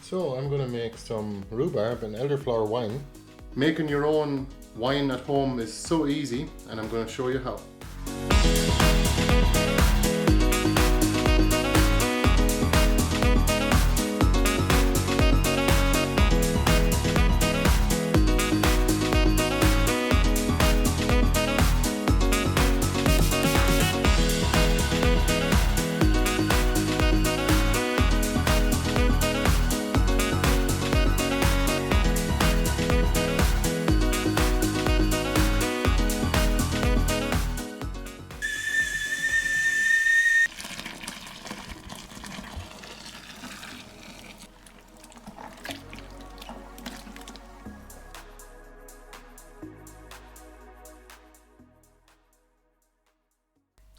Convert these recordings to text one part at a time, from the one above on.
So I'm going to make some rhubarb and elderflower wine. Making your own wine at home is so easy, and I'm going to show you how.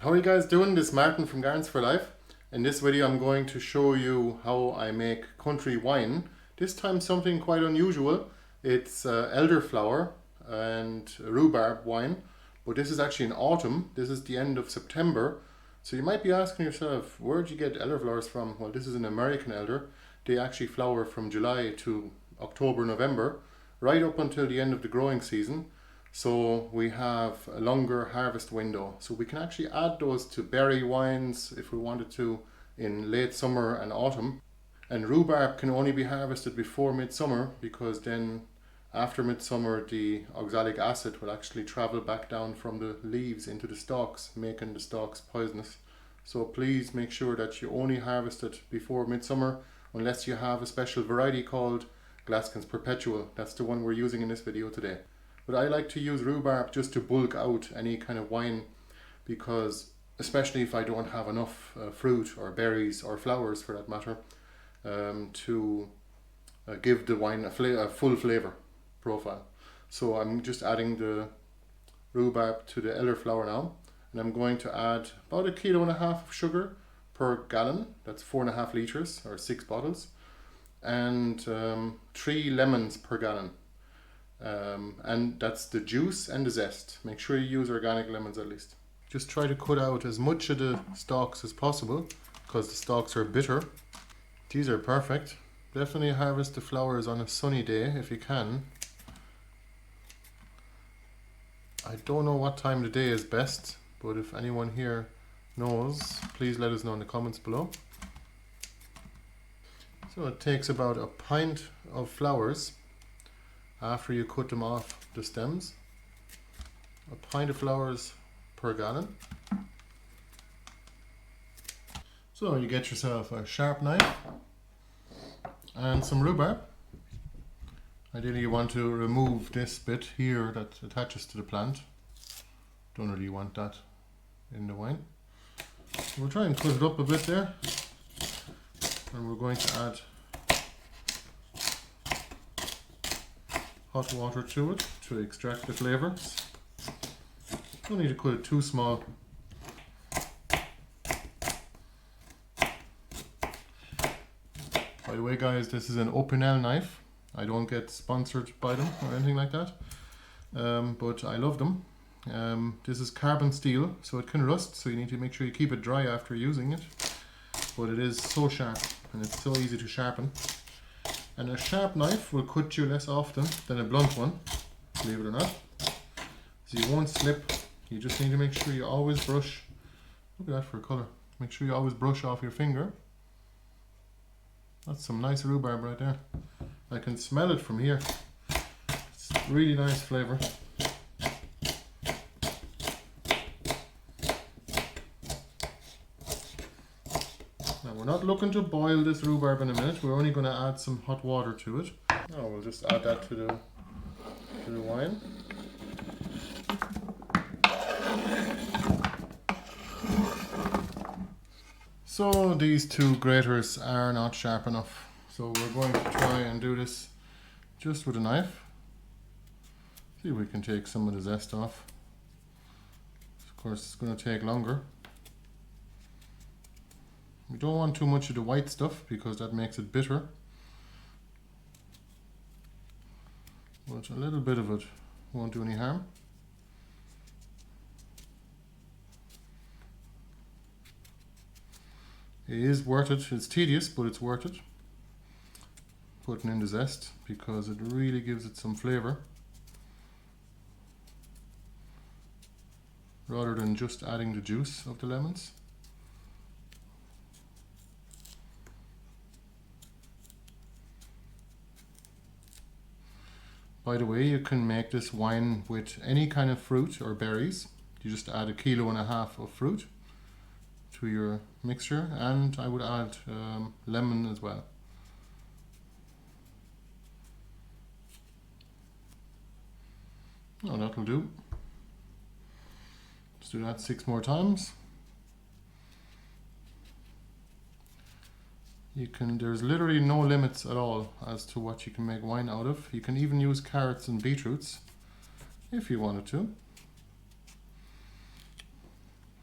How are you guys doing? This is Martin from Gardens for Life. In this video I'm going to show you how I make country wine. This time something quite unusual. It's elderflower and rhubarb wine, but this is actually in autumn. This is the end of September. So you might be asking yourself, where'd you get elderflowers from? Well, this is an American elder. They actually flower from July to October, November, right up until the end of the growing season. So we have a longer harvest window, so we can actually add those to berry wines if we wanted to in late summer and autumn. And rhubarb can only be harvested before midsummer, because then after midsummer the oxalic acid will actually travel back down from the leaves into the stalks, making the stalks poisonous. So please make sure that you only harvest it before midsummer, unless you have a special variety called Glaskin's Perpetual. That's the one we're using in this video today. But I like to use rhubarb just to bulk out any kind of wine, because especially if I don't have enough fruit or berries or flowers for that matter to give the wine a full flavor profile. So I'm just adding the rhubarb to the elderflower now, and I'm going to add about 1.5 kilos of sugar per gallon. That's 4.5 liters or 6 bottles, and 3 lemons per gallon. And that's the juice and the zest. Make sure you use organic lemons at least. Just try to cut out as much of the stalks as possible, because the stalks are bitter. These are perfect. Definitely harvest the flowers on a sunny day if you can. I don't know what time of the day is best, but if anyone here knows, please let us know in the comments below. So it takes about a pint of flowers after you cut them off the stems. A pint of flowers per gallon. So you get yourself a sharp knife and some rhubarb. Ideally you want to remove this bit here that attaches to the plant. Don't really want that in the wine. So we'll try and cut it up a bit there, and we're going to add hot water to it to extract the flavours. Don't need to cut it too small. By the way guys, this is an Opinel knife. I don't get sponsored by them or anything like that, but I love them. This is carbon steel, so it can rust, so you need to make sure you keep it dry after using it. But it is so sharp, and it's so easy to sharpen. And a sharp knife will cut you less often than a blunt one, believe it or not. So you won't slip. You just need to make sure you always brush. Look at that for a colour. Make sure you always brush off your finger. That's some nice rhubarb right there. I can smell it from here. It's really nice flavour. Now we're not looking to boil this rhubarb in a minute. We're only going to add some hot water to it. Now we'll just add that to the wine. So these two graters are not sharp enough. So we're going to try and do this just with a knife. See if we can take some of the zest off. Of course it's going to take longer. We don't want too much of the white stuff because that makes it bitter. But a little bit of it won't do any harm. It is worth it. It's tedious, but it's worth it. putting in the zest because it really gives it some flavor rather than just adding the juice of the lemons. By the way, you can make this wine with any kind of fruit or berries. You just add 1.5 kilos of fruit to your mixture, and I would add lemon as well. Oh, that'll do. Let's do that 6 more times. There's literally no limits at all as to what you can make wine out of. You can even use carrots and beetroots if you wanted to.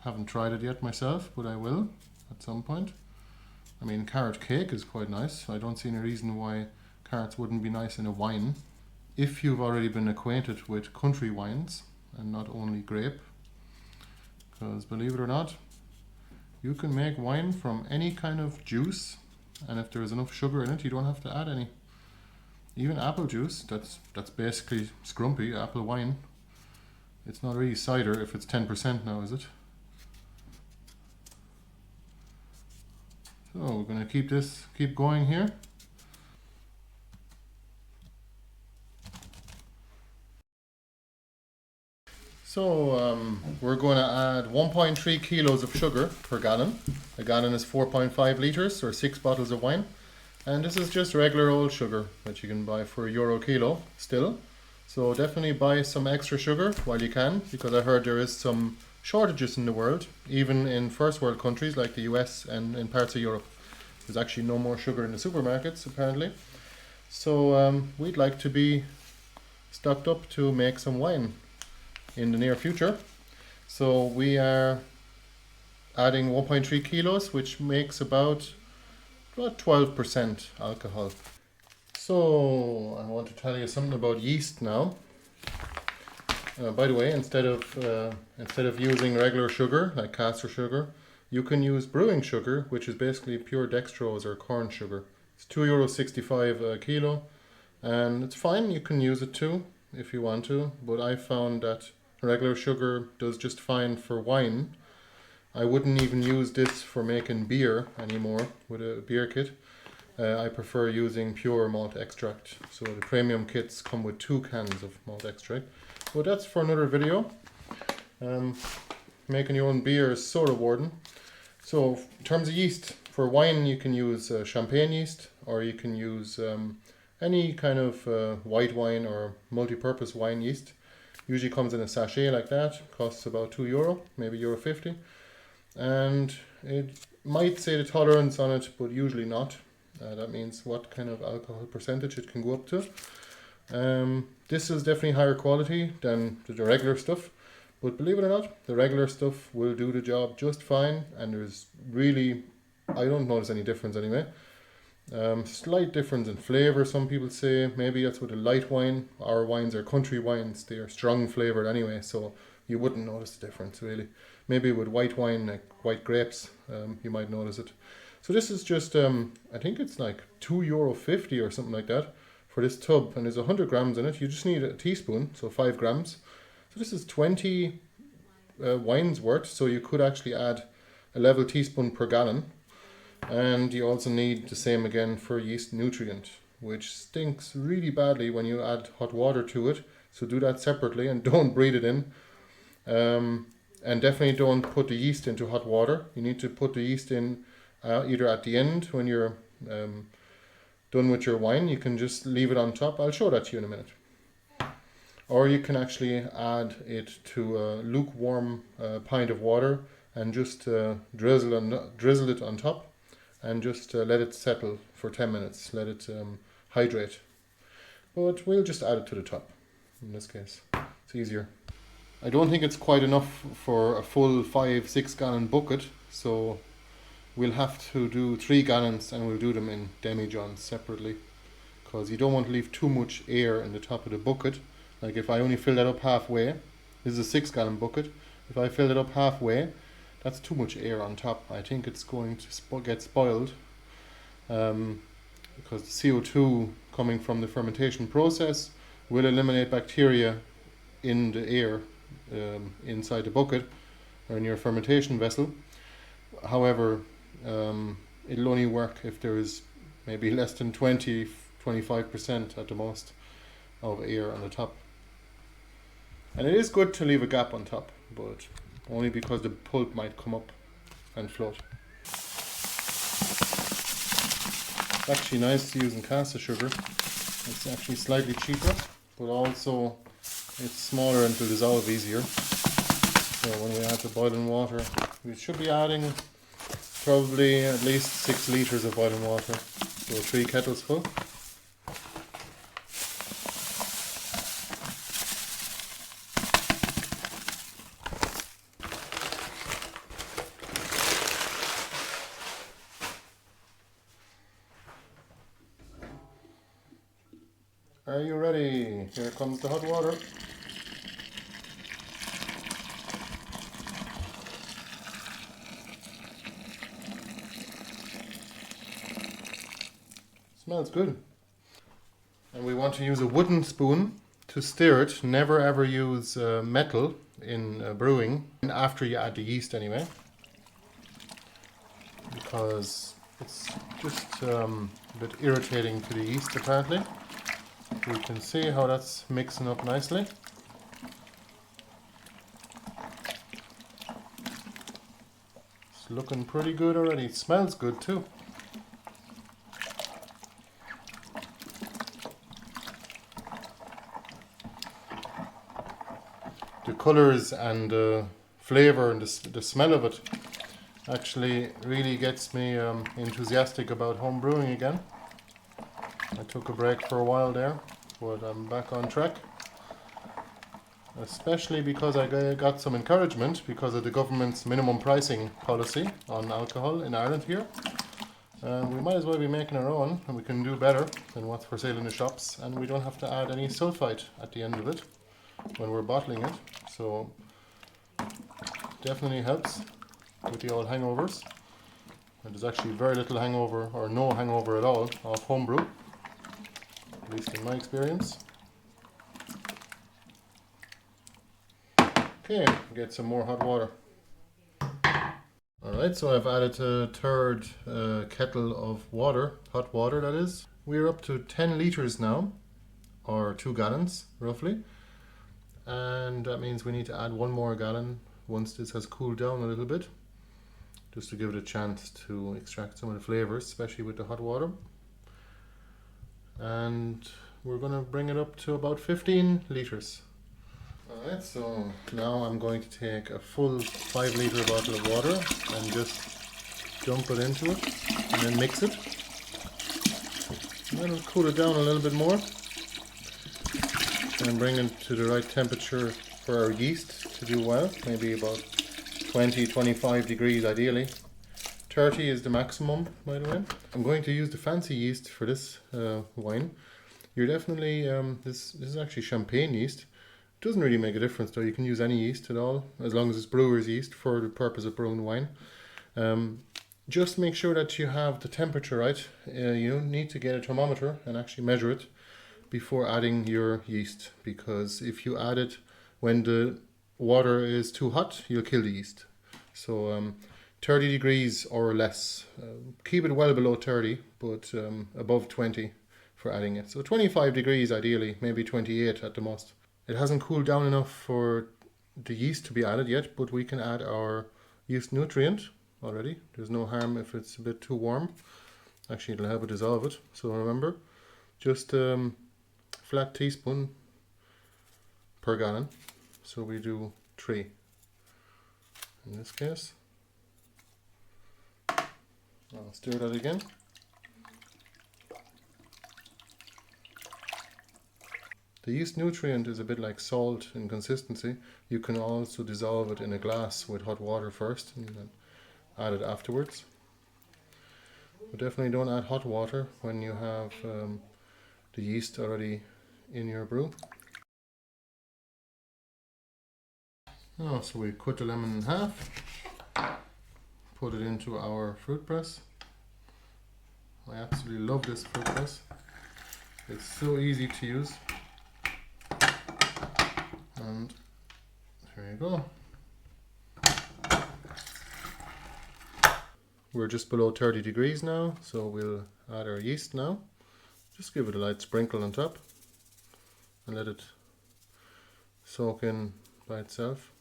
Haven't tried it yet myself, but I will at some point. I mean, carrot cake is quite nice. I don't see any reason why carrots wouldn't be nice in a wine. If you've already been acquainted with country wines and not only grape, because believe it or not, you can make wine from any kind of juice, and if there's enough sugar in it, you don't have to add any. Even apple juice, that's basically scrumpy apple wine. It's not really cider if it's 10% now, is it? So we're going to keep going here. So we're going to add 1.3 kilos of sugar per gallon. A gallon is 4.5 litres or 6 bottles of wine. And this is just regular old sugar that you can buy for €1 kilo still. So definitely buy some extra sugar while you can, because I heard there is some shortages in the world, even in first world countries like the US and in parts of Europe. There's actually no more sugar in the supermarkets apparently. So we'd like to be stocked up to make some wine in the near future. So we are adding 1.3 kilos, which makes about 12% alcohol. So I want to tell you something about yeast now. By the way, instead of using regular sugar like caster sugar, you can use brewing sugar, which is basically pure dextrose or corn sugar. It's €2.65 a kilo, and it's fine. You can use it too if you want to, but I found that regular sugar does just fine for wine. I wouldn't even use this for making beer anymore with a beer kit. I prefer using pure malt extract. So the premium kits come with 2 cans of malt extract. But that's for another video. Making your own beer is so rewarding. So in terms of yeast, for wine you can use champagne yeast, or you can use any kind of white wine or multi-purpose wine yeast. Usually comes in a sachet like that, costs about €2, maybe €1.50. And it might say the tolerance on it, but usually not. That means what kind of alcohol percentage it can go up to. This is definitely higher quality than the regular stuff, but believe it or not, the regular stuff will do the job just fine, and there's really, I don't notice any difference anyway. Slight difference in flavour, some people say. Maybe that's with a light wine. Our wines are country wines, they are strong flavoured anyway, so you wouldn't notice the difference really. Maybe with white wine, like white grapes, you might notice it. So this is just, I think it's like €2.50 or something like that for this tub, and there's 100 grams in it. You just need a teaspoon, so 5 grams. So this is 20 wines worth, so you could actually add a level teaspoon per gallon. And you also need the same again for yeast nutrient, which stinks really badly when you add hot water to it. So do that separately and don't breathe it in. And definitely don't put the yeast into hot water. You need to put the yeast in either at the end when you're done with your wine. You can just leave it on top. I'll show that to you in a minute. Or you can actually add it to a lukewarm pint of water and just drizzle it on top. And just let it settle for 10 minutes, let it hydrate. But we'll just add it to the top in this case. It's easier. I don't think it's quite enough for a full 5-6 gallon bucket, so we'll have to do 3 gallons, and we'll do them in demijohns separately, because you don't want to leave too much air in the top of the bucket. Like if I only fill that up halfway, this is a 6 gallon bucket, if I fill it up halfway, that's too much air on top. I think it's going to get spoiled. because the CO2 coming from the fermentation process will eliminate bacteria in the air inside the bucket or in your fermentation vessel. However, it'll only work if there is maybe less than 25% at the most of air on the top. And it is good to leave a gap on top, but only because the pulp might come up and float. It's actually nice using caster sugar. It's actually slightly cheaper, but also it's smaller and to dissolve easier. So when we add the boiling water, we should be adding probably at least 6 liters of boiling water, so 3 kettles full. Are you ready? Here comes the hot water. Smells good. And we want to use a wooden spoon to stir it. Never ever use metal in brewing, and after you add the yeast anyway, because it's just a bit irritating to the yeast apparently. You can see how that's mixing up nicely. It's looking pretty good already. It smells good too. The colours and the flavour and the smell of it actually really gets me enthusiastic about home brewing again. I took a break for a while there, but I'm back on track. Especially because I got some encouragement because of the government's minimum pricing policy on alcohol in Ireland here. We might as well be making our own, and we can do better than what's for sale in the shops, and we don't have to add any sulfite at the end of it when we're bottling it. So definitely helps with the old hangovers. And there's actually very little hangover or no hangover at all of homebrew, at least in my experience. Okay, get some more hot water. Alright, so I've added a third kettle of water, hot water that is. We're up to 10 litres now, or 2 gallons roughly. And that means we need to add 1 more gallon once this has cooled down a little bit, just to give it a chance to extract some of the flavours, especially with the hot water. And we're going to bring it up to about 15 litres. Alright, so now I'm going to take a full 5 litre bottle of water and just dump it into it and then mix it. And then we'll cool it down a little bit more and bring it to the right temperature for our yeast to do well, maybe about 20-25 degrees ideally. 30 is the maximum, by the way. I'm going to use the fancy yeast for this wine. You're definitely, this is actually champagne yeast. Doesn't really make a difference though, you can use any yeast at all as long as it's brewer's yeast for the purpose of brewing wine. Just make sure that you have the temperature right. You need to get a thermometer and actually measure it before adding your yeast, because if you add it when the water is too hot, you'll kill the yeast. So 30 degrees or less. Keep it well below 30, but above 20 for adding it. So 25 degrees ideally, maybe 28 at the most. It hasn't cooled down enough for the yeast to be added yet, but we can add our yeast nutrient already. There's no harm if it's a bit too warm. Actually, it'll help it dissolve it. So remember, just flat teaspoon per gallon. So we do 3 in this case. I'll stir that again. The yeast nutrient is a bit like salt in consistency. You can also dissolve it in a glass with hot water first and then add it afterwards. But definitely don't add hot water when you have the yeast already in your brew. Oh, so we cut the lemon in half, put it into our fruit press, I absolutely love this fruit press. It's so easy to use. And there you go. We're just below 30 degrees now, so we'll add our yeast now. Just give it a light sprinkle on top and let it soak in by itself.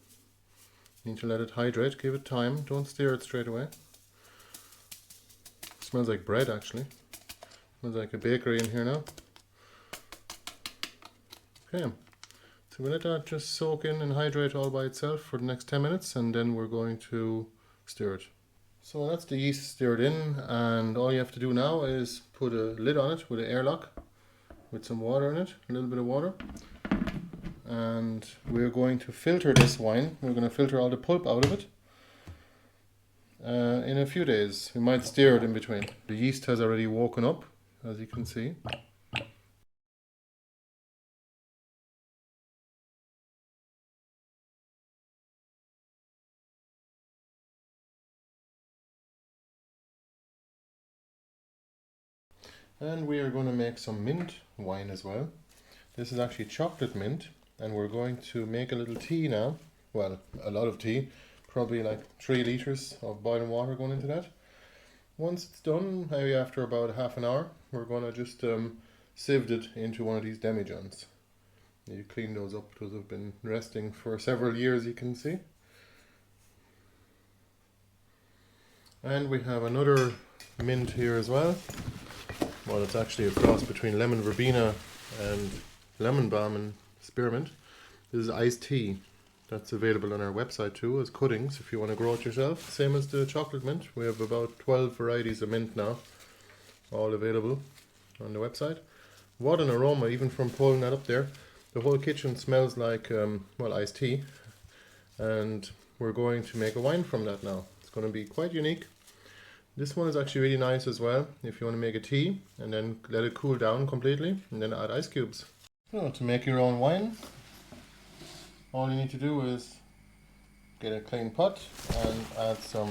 You need to let it hydrate, give it time, don't stir it straight away. It smells like bread actually. Smells like a bakery in here now. Okay, so we let that just soak in and hydrate all by itself for the next 10 minutes and then we're going to stir it. So that's the yeast stirred in, and all you have to do now is put a lid on it with an airlock with some water in it, a little bit of water. And we're going to filter this wine. We're going to filter all the pulp out of it in a few days. We might stir it in between. The yeast has already woken up, as you can see. And we are going to make some mint wine as well. This is actually chocolate mint, and we're going to make a little tea now. Well, a lot of tea, probably like 3 liters of boiling water going into that. Once it's done, maybe after about half an hour, we're going to just sieve it into one of these demijohns. You clean those up because they've been resting for several years, you can see. And we have another mint here as well. Well, it's actually a cross between lemon verbena and lemon balm and spearmint. This is iced tea. That's available on our website too as cuttings if you want to grow it yourself. Same as the chocolate mint. We have about 12 varieties of mint now, all available on the website. What an aroma, even from pulling that up there. The whole kitchen smells like well, iced tea, and we're going to make a wine from that now. It's going to be quite unique. This one is actually really nice as well if you want to make a tea and then let it cool down completely and then add ice cubes. So to make your own wine, all you need to do is get a clean pot and add some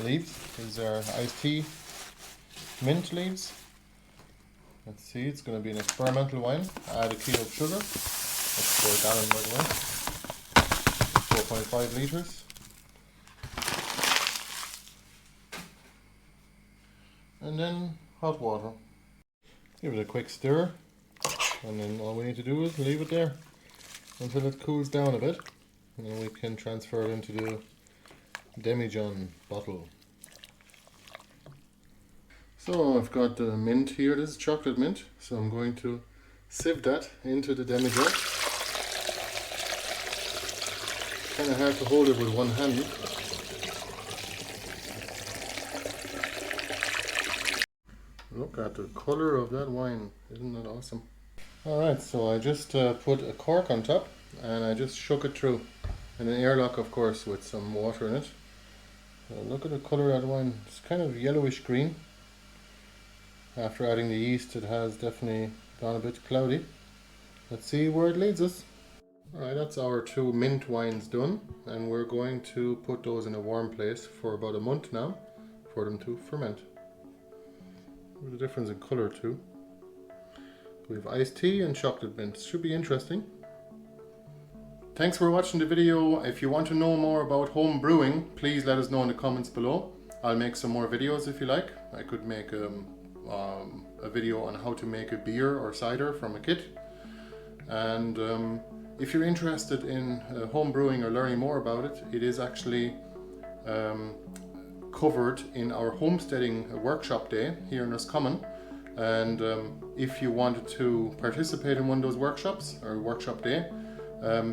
leaves. These are iced tea mint leaves. Let's see, it's going to be an experimental wine. Add a kilo of sugar. That's 4 gallons by the way. 4.5 liters. And then hot water. Give it a quick stir, and then all we need to do is leave it there until it cools down a bit, and then we can transfer it into the demijohn bottle. So I've got the mint here. This is chocolate mint, so I'm going to sieve that into the demijohn. Kind of hard to hold it with one hand. Look at the color of that wine, isn't that awesome? Alright, so I just put a cork on top and I just shook it through. And an airlock, of course, with some water in it. So look at the color of that wine, it's kind of yellowish green. After adding the yeast, it has definitely gone a bit cloudy. Let's see where it leads us. Alright, that's our 2 mint wines done, and we're going to put those in a warm place for about a month now for them to ferment. There's a difference in colour too. We have iced tea and chocolate mint. Should be interesting. Thanks for watching the video. If you want to know more about home brewing, please let us know in the comments below. I'll make some more videos if you like. I could make a video on how to make a beer or cider from a kit. And if you're interested in home brewing or learning more about it, it is actually covered in our homesteading workshop day here in Roscommon. And if you wanted to participate in one of those workshops or workshop day,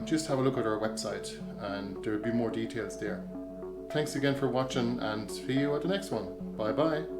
just have a look at our website and there will be more details there. Thanks again for watching and see you at the next one. Bye bye.